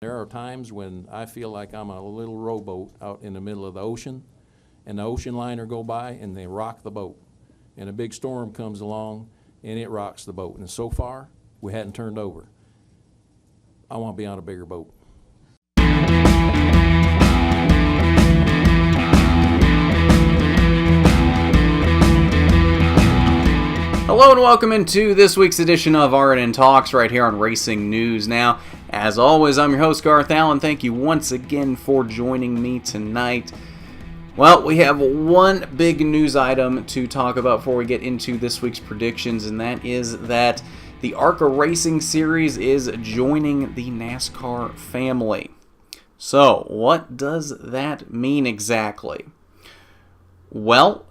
There are times when I feel like I'm a little rowboat out in the middle of the ocean, and the ocean liner go by and they rock the boat. And a big storm comes along and it rocks the boat. And so far, we hadn't turned over. I want to be on a bigger boat. Hello and welcome into this week's edition of RNN Talks right here on Racing News Now. As always, I'm your host, Garth Allen. Thank you once again for joining me tonight. Well, we have one big news item to talk about before we get into this week's predictions, and that is that the ARCA Racing Series is joining the NASCAR family. So, what does that mean exactly? Well,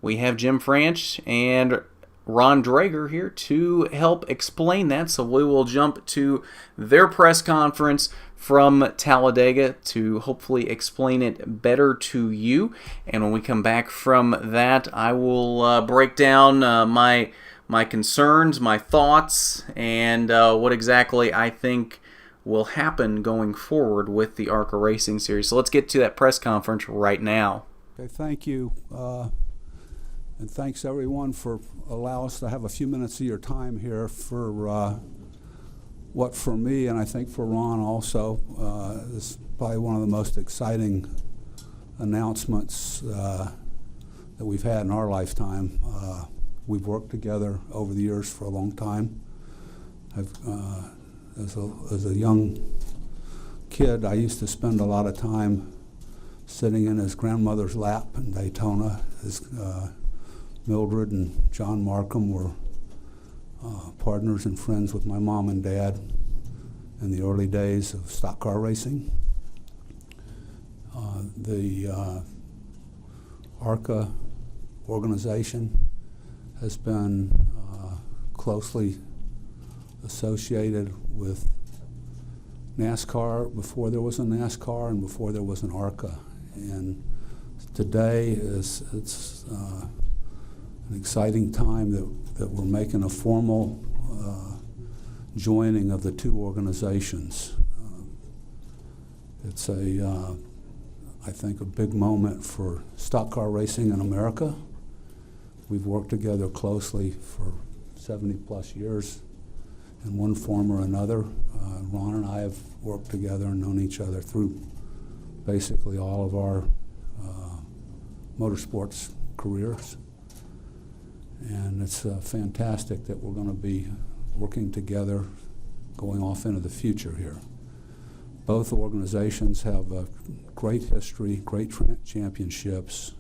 we have Jim Franch and Ron Drager here to help explain that, so we will jump to their press conference from Talladega to hopefully explain it better to you. And when we come back from that, I will break down my concerns, my thoughts, and what exactly I think will happen going forward with the ARCA Racing Series. So let's get to that press conference right now. Okay, thank you. And thanks everyone for allowing us to have a few minutes of your time here for what for me, and I think for Ron also, is probably one of the most exciting announcements that we've had in our lifetime. We've worked together over the years for a long time. As a young kid, I used to spend a lot of time sitting in his grandmother's lap in Daytona. Mildred and John Markham were partners and friends with my mom and dad in the early days of stock car racing. The ARCA organization has been closely associated with NASCAR before there was a NASCAR and before there was an ARCA. And today it's an exciting time that we're making a formal joining of the two organizations. It's I think, a big moment for stock car racing in America. We've worked together closely for 70 plus years in one form or another. Ron and I have worked together and known each other through basically all of our motorsports careers. And it's fantastic that we're going to be working together going off into the future here. Both organizations have a great history, great championships.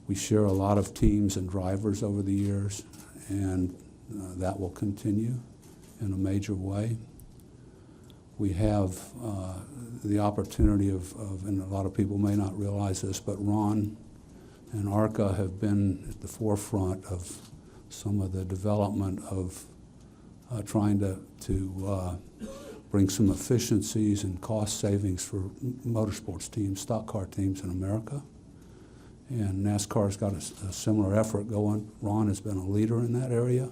We share a lot of teams and drivers over the years, and that will continue in a major way. We have the opportunity of, and a lot of people may not realize this, but Ron and ARCA have been at the forefront of some of the development of trying to bring some efficiencies and cost savings for motorsports teams, stock car teams in America. And NASCAR's got a similar effort going. Ron has been a leader in that area.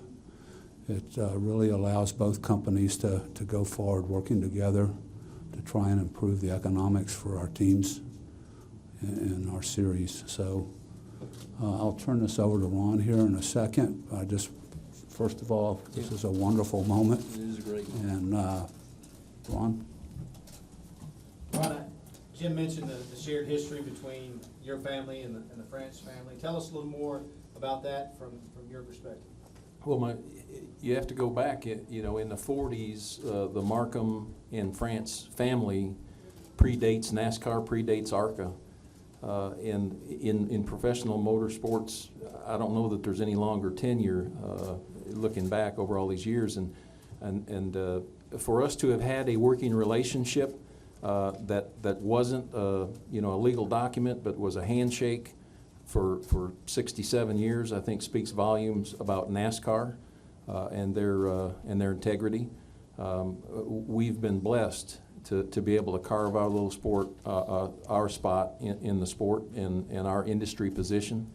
It really allows both companies to go forward working together to try and improve the economics for our teams in our series. So I'll turn this over to Ron here in a second. First of all, this is a wonderful moment. It is great. And Ron? Ron, Jim mentioned the shared history between your family and the French family. Tell us a little more about that from your perspective. Well, you have to go back, in the 40s, the Markham and France family predates NASCAR, predates ARCA. And in professional motorsports, I don't know that there's any longer tenure looking back over all these years. And for us to have had a working relationship that wasn't a legal document but was a handshake for 67 years, I think speaks volumes about NASCAR and their integrity. We've been blessed to be able to carve our little sport, our spot in the sport and our industry position.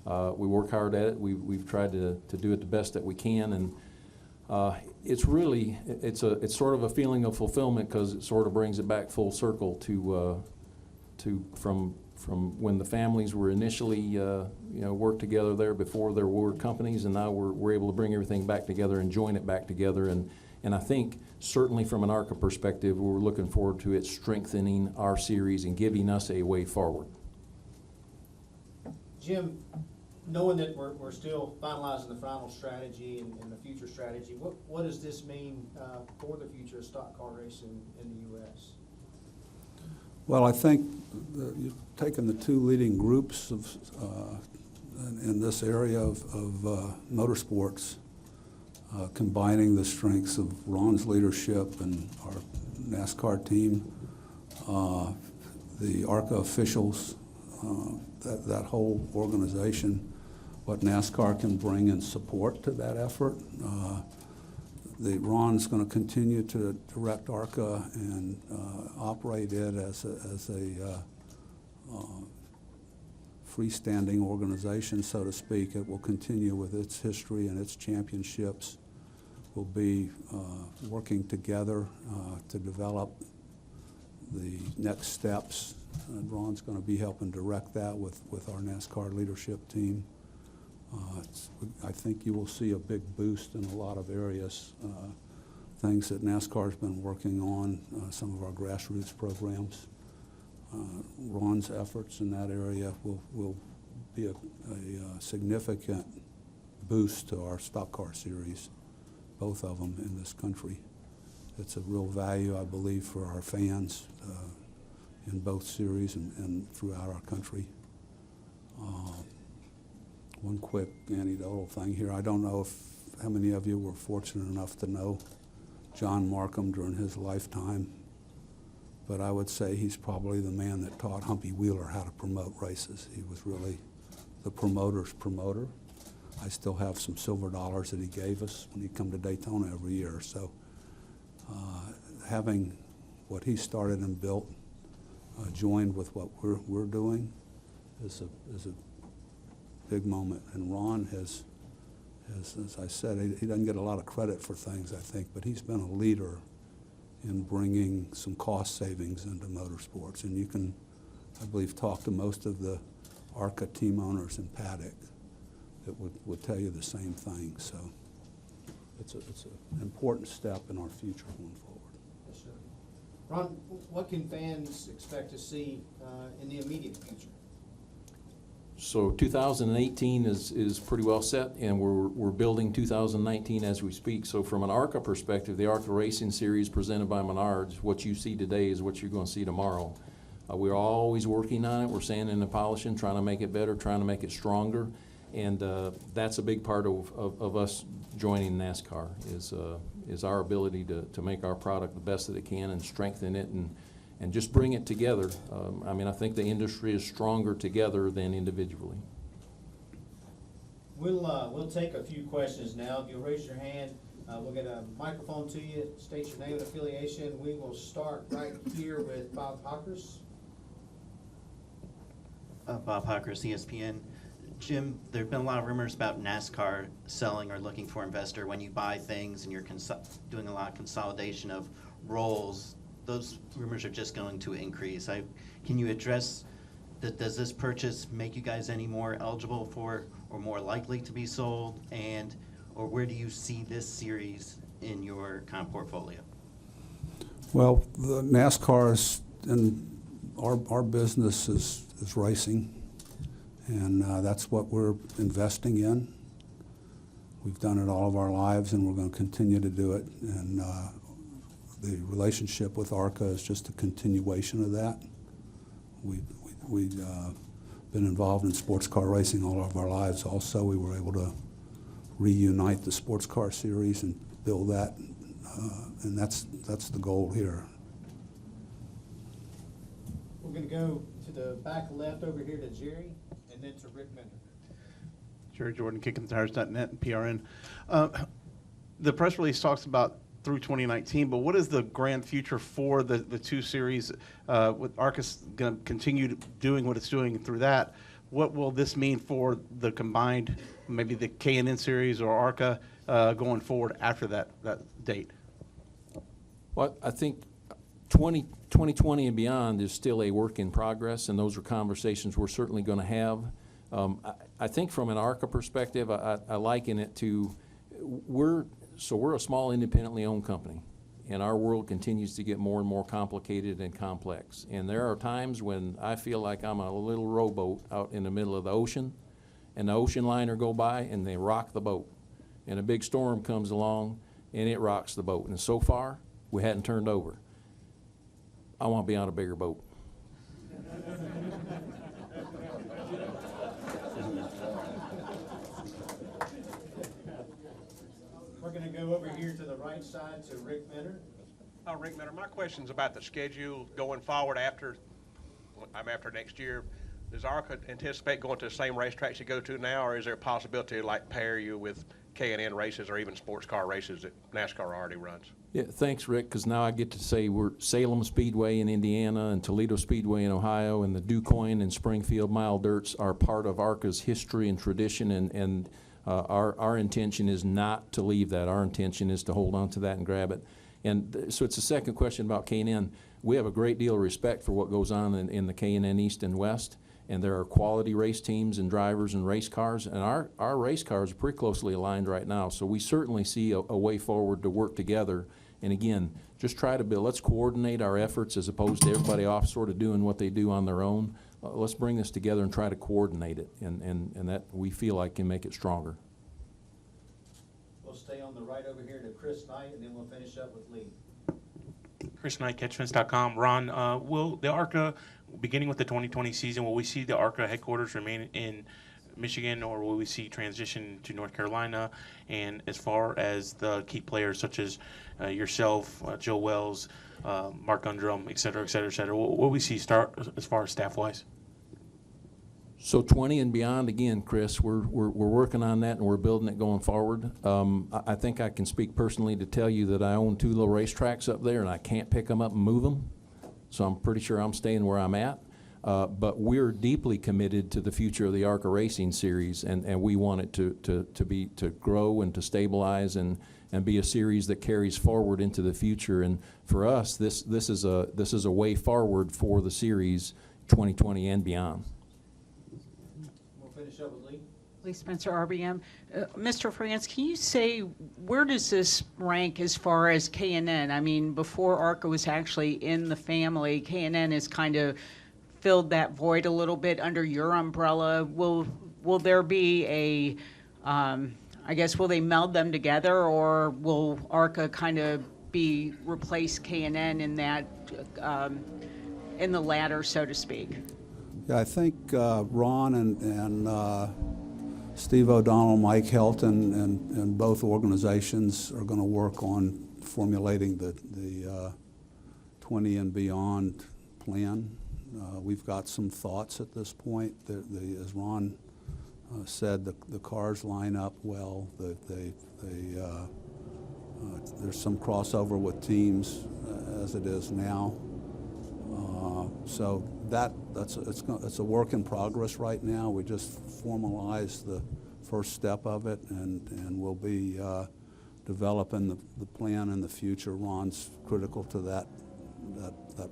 We work hard at it. We've tried to do it the best that we can, and it's really, it's sort of a feeling of fulfillment because it sort of brings it back full circle to from when the families were initially, worked together there before there were companies, and now we're able to bring everything back together and join it back together. And I think certainly from an ARCA perspective, we're looking forward to it strengthening our series and giving us a way forward. Jim, knowing that we're still finalizing the final strategy and the future strategy, what does this mean for the future of stock car racing in the U.S.? Well, I think you've taken the two leading groups of, in this area of motorsports, combining the strengths of Ron's leadership and our NASCAR team, the ARCA officials, that whole organization, what NASCAR can bring in support to that effort. Ron's going to continue to direct ARCA and operate it as a freestanding organization, so to speak. It will continue with its history and its championships. We'll be working together to develop the next steps. And Ron's going to be helping direct that with our NASCAR leadership team. I think you will see a big boost in a lot of areas, things that NASCAR's been working on, some of our grassroots programs. Ron's efforts in that area will be a significant boost to our stock car series, both of them in this country. It's a real value, I believe, for our fans in both series and throughout our country. One quick anecdotal thing here. I don't know how many of you were fortunate enough to know John Markham during his lifetime, but I would say he's probably the man that taught Humpy Wheeler how to promote races. He was really the promoter's promoter. I still have some silver dollars that he gave us when he'd come to Daytona every year. So having what he started and built joined with what we're doing is a big moment. And Ron has, as I said, he doesn't get a lot of credit for things, I think, but he's been a leader in bringing some cost savings into motorsports. And you can, I believe, talk to most of the ARCA team owners in paddock that would tell you the same thing. So it's an important step in our future going forward. Yes, sir. Ron, what can fans expect to see in the immediate future? So 2018 is pretty well set, and we're building 2019 as we speak. So from an ARCA perspective, the ARCA Racing Series presented by Menards, what you see today is what you're going to see tomorrow. We're always working on it. We're sanding and polishing, trying to make it better, trying to make it stronger, and that's a big part of us joining NASCAR is our ability to make our product the best that it can and strengthen it and just bring it together. I think the industry is stronger together than individually. We'll take a few questions now. If you'll raise your hand, we'll get a microphone to you. State your name and affiliation. We will start right here with Bob Hockers. Bob Hockers, ESPN. Jim, there have been a lot of rumors about NASCAR selling or looking for investor when you buy things and you're doing a lot of consolidation of roles. Those rumors are just going to increase. Can you address that? Does this purchase make you guys any more eligible for or more likely to be sold? Or where do you see this series in your kind of portfolio? Well, the NASCAR is in our business is racing, and that's what we're investing in. We've done it all of our lives, and we're going to continue to do it. And the relationship with ARCA is just a continuation of that. We've been involved in sports car racing all of our lives. Also, we were able to reunite the sports car series and build that, and that's the goal here. We're going to go to the back left over here to Jerry, and then to Rick Mender. Jerry Jordan, KickingTheTires.net and PRN. The press release talks about through 2019, but what is the grand future for the two series? With ARCA's going to continue doing what it's doing through that. What will this mean for the combined, maybe the K&N series or ARCA going forward after that date? Well, I think 2020 and beyond is still a work in progress, and those are conversations we're certainly going to have. I think from an ARCA perspective, I liken it to we're a small independently owned company, and our world continues to get more and more complicated and complex. And there are times when I feel like I'm a little rowboat out in the middle of the ocean, and the ocean liner go by and they rock the boat. And a big storm comes along and it rocks the boat. And so far, we hadn't turned over. I want to be on a bigger boat. We're going to go over here to the right side to Rick Minner. Rick Minner, my question's about the schedule going forward after next year. Does ARCA anticipate going to the same racetracks you go to now, or is there a possibility to like pair you with K&N races or even sports car races that NASCAR already runs? Yeah, thanks, Rick, because now I get to say we're Salem Speedway in Indiana and Toledo Speedway in Ohio, and the DuQuoin and Springfield Mile Dirts are part of ARCA's history and tradition, and our intention is not to leave that. Our intention is to hold on to that and grab it. And so it's the second question about K&N. We have a great deal of respect for what goes on in the K&N East and West, and there are quality race teams and drivers and race cars, and our race cars are pretty closely aligned right now. So we certainly see a way forward to work together. And again, just try to build, let's coordinate our efforts as opposed to everybody off sort of doing what they do on their own. Let's bring this together and try to coordinate it, and that we feel like can make it stronger. We'll stay on the right over here to Chris Knight, and then we'll finish up with Lee. Chris Knight, catchfence.com. Ron, will the ARCA, beginning with the 2020 season, will we see the ARCA headquarters remain in Michigan, or will we see transition to North Carolina? And as far as the key players such as yourself, Joe Wells, Mark Undrum, et cetera, will we see start as far as staff-wise? So 20 and beyond, again, Chris, we're working on that and we're building it going forward. I think I can speak personally to tell you that I own 2 little racetracks up there and I can't pick them up and move them. So I'm pretty sure I'm staying where I'm at. But we're deeply committed to the future of the ARCA Racing Series, and we want it to grow and to stabilize and be a series that carries forward into the future. And for us, this is a way forward for the series 2020 and beyond. We'll finish up with Lee. Lee Spencer, RBM. Mr. France, can you say where does this rank as far as K&N? I mean, before ARCA was actually in the family, K&N has kind of filled that void a little bit under your umbrella. Will there be a, I guess, will they meld them together, or will ARCA kind of replace K&N in that, in the ladder, so to speak? Yeah, I think Ron and Steve O'Donnell, Mike Helton, and both organizations are going to work on formulating the 20 and beyond plan. We've got some thoughts at this point. As Ron said, the cars line up well. There's some crossover with teams as it is now. So it's a work in progress right now. We just formalized the first step of it, and we'll be developing the plan in the future. Ron's critical to that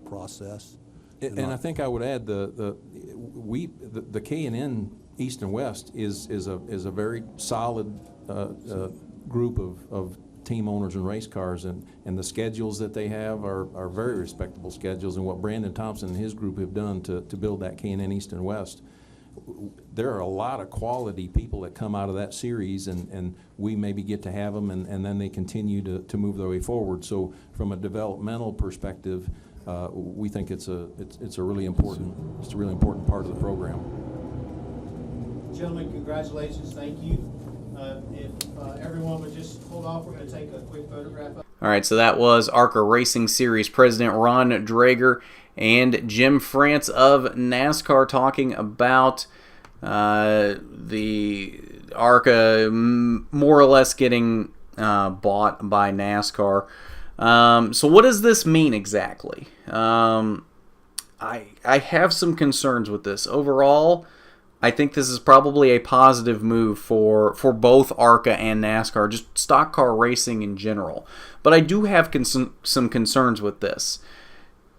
process. And I think I would add the K&N East and West is a very solid group of team owners and race cars, and the schedules that they have are very respectable schedules, and what Brandon Thompson and his group have done to build that K&N East and West. There are a lot of quality people that come out of that series, and we maybe get to have them, and then they continue to move their way forward. So from a developmental perspective, we think it's a really important part of the program. Gentlemen, congratulations. Thank you. If everyone would just hold off, we're going to take a quick photograph. All right, so that was ARCA Racing Series President Ron Drager and Jim France of NASCAR talking about the ARCA more or less getting bought by NASCAR. So what does this mean exactly? I have some concerns with this. Overall, I think this is probably a positive move for both ARCA and NASCAR, just stock car racing in general. But I do have some concerns with this.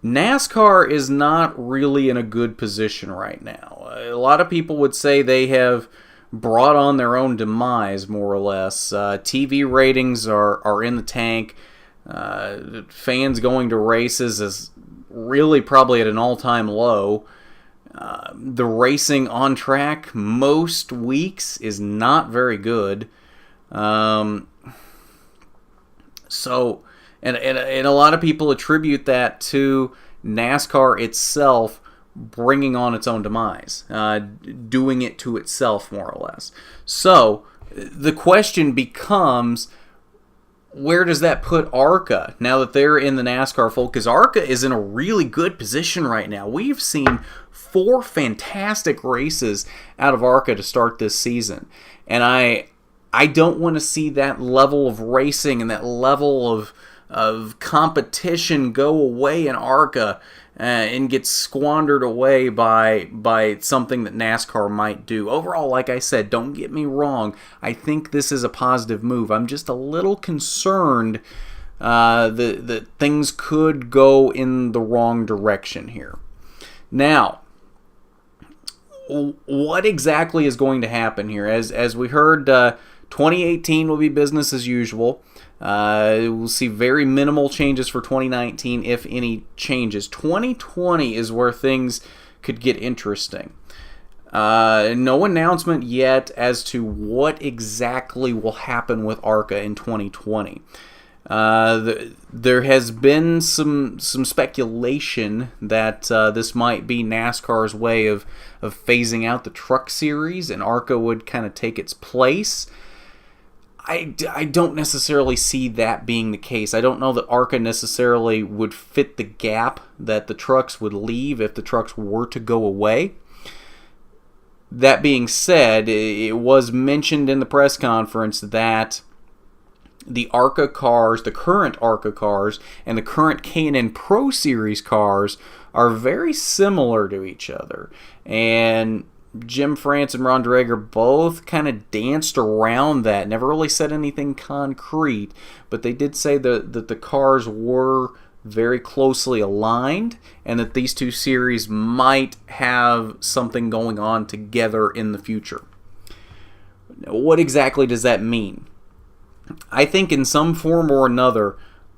NASCAR is not really in a good position right now. A lot of people would say they have brought on their own demise, more or less. TV ratings are in the tank. Fans going to races is really probably at an all-time low. The racing on track most weeks is not very good. So, and a lot of people attribute that to NASCAR itself bringing on its own demise, doing it to itself, more or less. So, the question becomes, where does that put ARCA now that they're in the NASCAR fold? Because ARCA is in a really good position right now. We've seen 4 fantastic races out of ARCA to start this season. And I don't want to see that level of racing and that level of competition go away in ARCA and get squandered away by something that NASCAR might do. Overall, like I said, don't get me wrong, I think this is a positive move. I'm just a little concerned that things could go in the wrong direction here. Now, what exactly is going to happen here? As we heard, 2018 will be business as usual. We'll see very minimal changes for 2019, if any changes. 2020 is where things could get interesting. No announcement yet as to what exactly will happen with ARCA in 2020. There has been some speculation that this might be NASCAR's way of phasing out the truck series, and ARCA would kind of take its place. I don't necessarily see that being the case. I don't know that ARCA necessarily would fit the gap that the trucks would leave if the trucks were to go away. That being said, it was mentioned in the press conference that the ARCA cars, the current ARCA cars, and the current K&N Pro Series cars are very similar to each other. And Jim France and Ron Dreger both kind of danced around that, never really said anything concrete, but they did say that the cars were very closely aligned and that these two series might have something going on together in the future. Now, what exactly does that mean? I think in some form or another,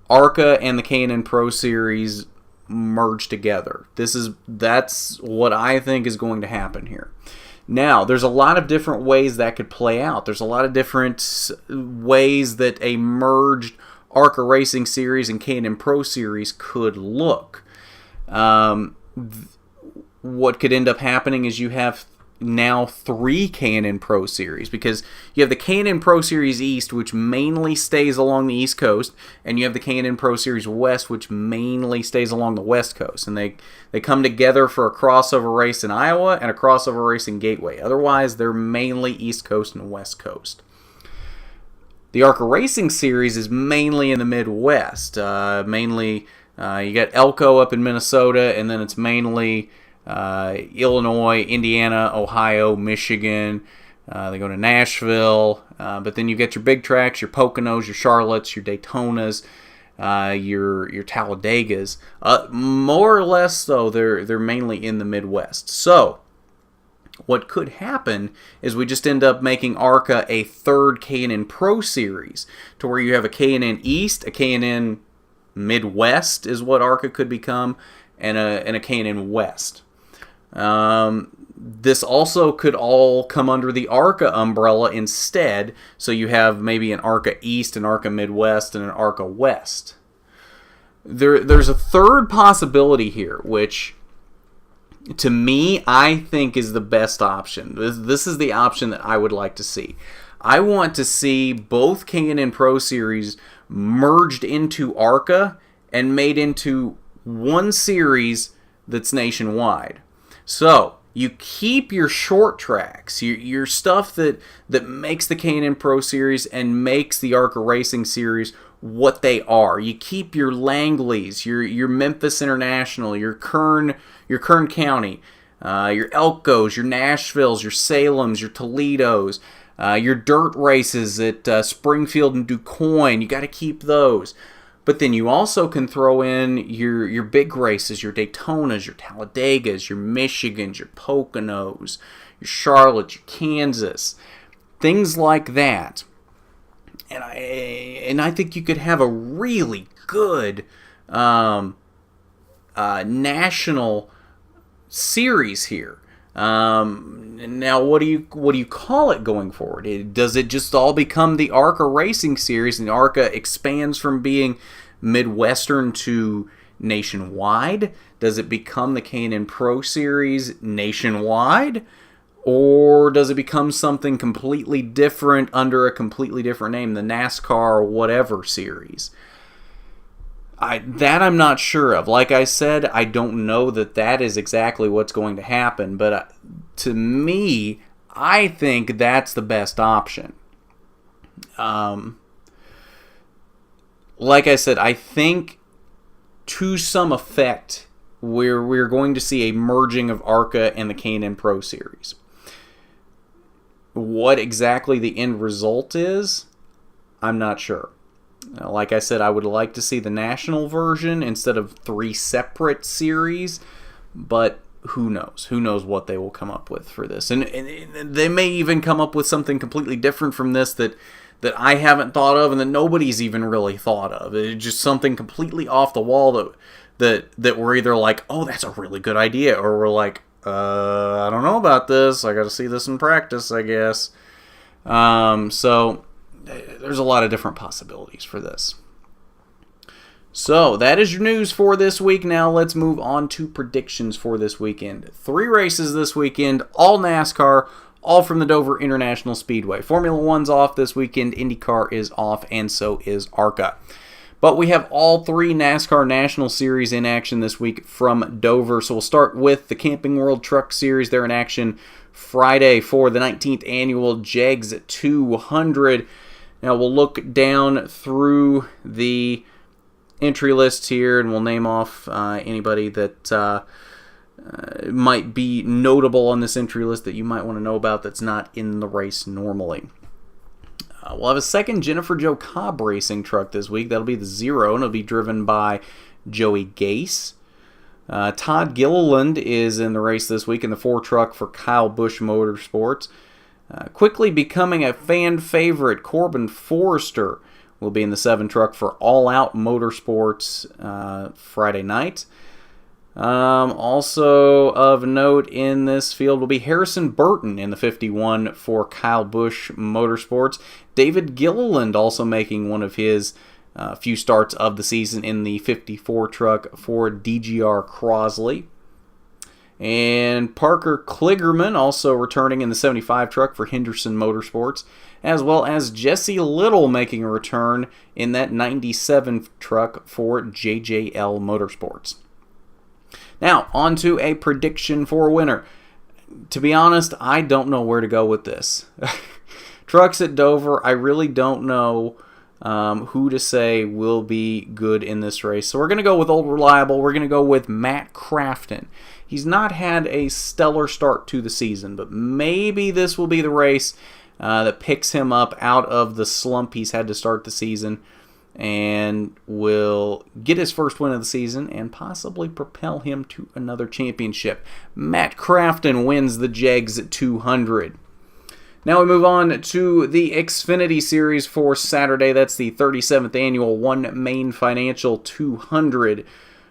ARCA and the K&N Pro Series merge together. That's what I think is going to happen here. Now, there's a lot of different ways that could play out. There's a lot of different ways that a merged ARCA Racing Series and K&N Pro Series could look. What could end up happening is you have now 3 K&N Pro Series, because you have the K&N Pro Series East, which mainly stays along the East Coast, and you have the K&N Pro Series West, which mainly stays along the West Coast, and they come together for a crossover race in Iowa and a crossover race in Gateway. Otherwise, they're mainly East Coast and West Coast. The ARCA Racing Series is mainly in the Midwest. You got Elko up in Minnesota, and then it's mainly Illinois, Indiana, Ohio, Michigan. They go to Nashville, but then you get your big tracks, your Poconos, your Charlottes, your Daytonas, your Talladegas. More or less, though, they're mainly in the Midwest. So what could happen is we just end up making ARCA a third K&N Pro Series, to where you have a K&N East, a K&N Midwest is what ARCA could become, and a K&N West. This also could all come under the ARCA umbrella instead, so you have maybe an ARCA East, an ARCA Midwest, and an ARCA West. There's a third possibility here, which to me I think is the best option. This is the option that I would like to see. I want to see both K&N Pro Series merged into ARCA and made into one series that's nationwide. So you keep your short tracks, your stuff that makes the K&N Pro Series and makes the ARCA Racing Series what they are. You keep your Langleys, your Memphis International, your Kern County, your Elkos, your Nashvilles, your Salems, your Toledos, your dirt races at Springfield and DuQuoin. You got to keep those. But then you also can throw in your big races, your Daytonas, your Talladegas, your Michigans, your Poconos, your Charlotte, your Kansas, things like that. And I think you could have a really good national series here. Now, what do you call it going forward? Does it just all become the ARCA Racing Series, and ARCA expands from being Midwestern to nationwide? Does it become the K&N Pro Series nationwide? Or does it become something completely different under a completely different name, the NASCAR or whatever series? That I'm not sure of. Like I said, I don't know that is exactly what's going to happen, but to me, I think that's the best option. Like I said, I think to some effect we're going to see a merging of ARCA and the K&N Pro Series. What exactly the end result is, I'm not sure. Like I said, I would like to see the national version instead of 3 separate series, but who knows? Who knows what they will come up with for this? And they may even come up with something completely different from this that I haven't thought of and that nobody's even really thought of. It's just something completely off the wall that we're either like, oh, that's a really good idea, or we're like, I don't know about this. I got to see this in practice, I guess. So there's a lot of different possibilities for this. So that is your news for this week. Now let's move on to predictions for this weekend. 3 races this weekend, all NASCAR, all from the Dover International Speedway. Formula 1's off this weekend, IndyCar is off, and so is ARCA. But we have all 3 NASCAR National Series in action this week from Dover. So we'll start with the Camping World Truck Series. They're in action Friday for the 19th annual JEGS 200. Now we'll look down through the entry list here, and we'll name off anybody that might be notable on this entry list that you might want to know about that's not in the race normally. We'll have a second Jennifer Jo Cobb racing truck this week. That'll be the Zero, and it'll be driven by Joey Gase. Todd Gilliland is in the race this week in the 4 truck for Kyle Busch Motorsports. Quickly becoming a fan favorite, Corbin Forrester will be in the 7 truck for All Out Motorsports Friday night. Also of note in this field will be Harrison Burton in the 51 for Kyle Busch Motorsports. David Gilliland also making one of his few starts of the season in the 54 truck for DGR Crosley. And Parker Kligerman also returning in the 75 truck for Henderson Motorsports, as well as Jesse Little making a return in that 97 truck for JJL Motorsports. Now, on to a prediction for a winner. To be honest, I don't know where to go with this. Trucks at Dover, I really don't know who to say will be good in this race. So we're going to go with Old Reliable. We're going to go with Matt Crafton. He's not had a stellar start to the season, but maybe this will be the race that picks him up out of the slump he's had to start the season and will get his first win of the season and possibly propel him to another championship. Matt Crafton wins the JEGS 200. Now we move on to the Xfinity Series for Saturday. That's the 37th annual One Main Financial 200,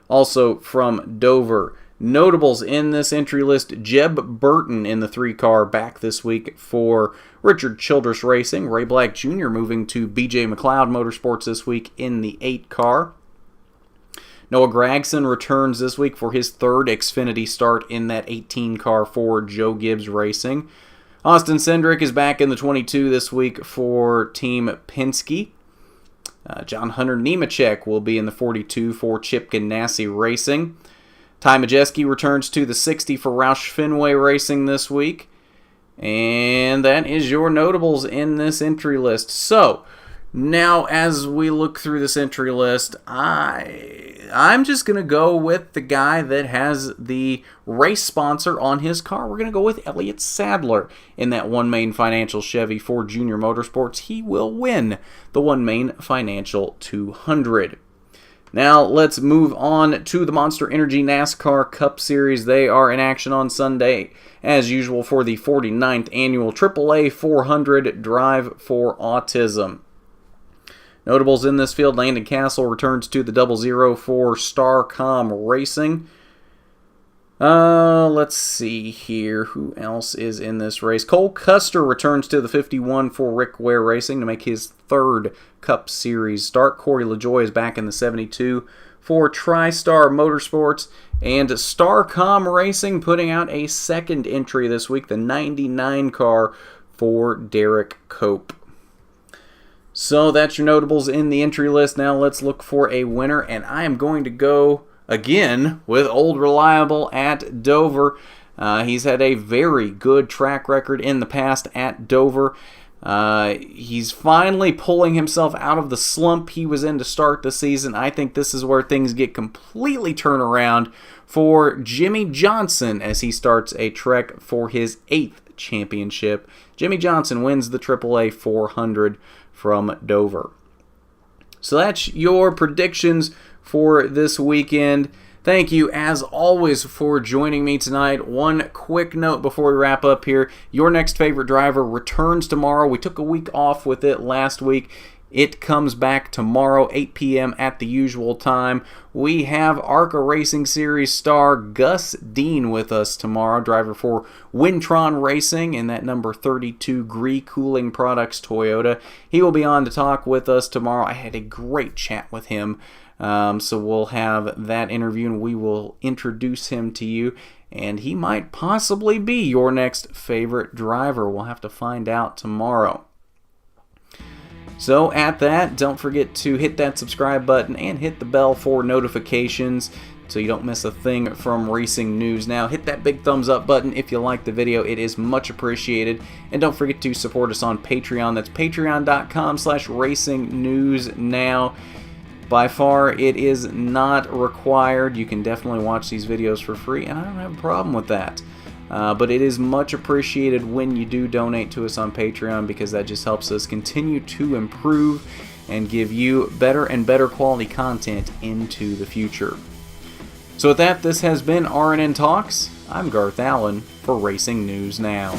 also from Dover. Notables in this entry list, Jeb Burton in the 3-car back this week for Richard Childress Racing. Ray Black Jr. moving to BJ McLeod Motorsports this week in the 8-car. Noah Gragson returns this week for his 3rd Xfinity start in that 18-car for Joe Gibbs Racing. Austin Cindric is back in the 22 this week for Team Penske. John Hunter Nemechek will be in the 42 for Chip Ganassi Racing. Ty Majeski returns to the 60 for Roush Fenway Racing this week. And that is your notables in this entry list. So, Now, as we look through this entry list, I'm just going to go with the guy that has the race sponsor on his car. We're going to go with Elliott Sadler in that One Main Financial Chevy for Junior Motorsports. He will win the One Main Financial 200. Now, let's move on to the Monster Energy NASCAR Cup Series. They are in action on Sunday, as usual, for the 49th annual AAA 400 Drive for Autism. Notables in this field: Landon Castle returns to the 00 for Starcom Racing. Let's see here. Who else is in this race? Cole Custer returns to the 51 for Rick Ware Racing to make his third Cup Series start. Corey LaJoy is back in the 72 for TriStar Motorsports. And Starcom Racing putting out a second entry this week, the 99 car for Derek Cope. So that's your notables in the entry list. Now let's look for a winner, and I am going to go again with Old Reliable at Dover. He's had a very good track record in the past at Dover. He's finally pulling himself out of the slump he was in to start the season. I think this is where things get completely turned around for Jimmy Johnson as he starts a trek for his 8th championship. Jimmy Johnson wins the AAA 400 from Dover. So that's your predictions for this weekend. Thank you, as always, for joining me tonight. One quick note before we wrap up here. Your Next Favorite Driver returns tomorrow. We took a week off with it last week. It comes back tomorrow, 8 p.m. at the usual time. We have ARCA Racing Series star Gus Dean with us tomorrow, driver for Wintron Racing in that number 32 Gree Cooling Products Toyota. He will be on to talk with us tomorrow. I had a great chat with him. So we'll have that interview and we will introduce him to you. And he might possibly be your next favorite driver. We'll have to find out tomorrow. So at that, don't forget to hit that subscribe button and hit the bell for notifications so you don't miss a thing from Racing News Now. Hit that big thumbs up button if you like the video. It is much appreciated. And don't forget to support us on Patreon. That's patreon.com/racingnewsnow. By far, it is not required. You can definitely watch these videos for free, and I don't have a problem with that. But it is much appreciated when you do donate to us on Patreon, because that just helps us continue to improve and give you better and better quality content into the future. So with that, this has been RNN Talks. I'm Garth Allen for Racing News Now.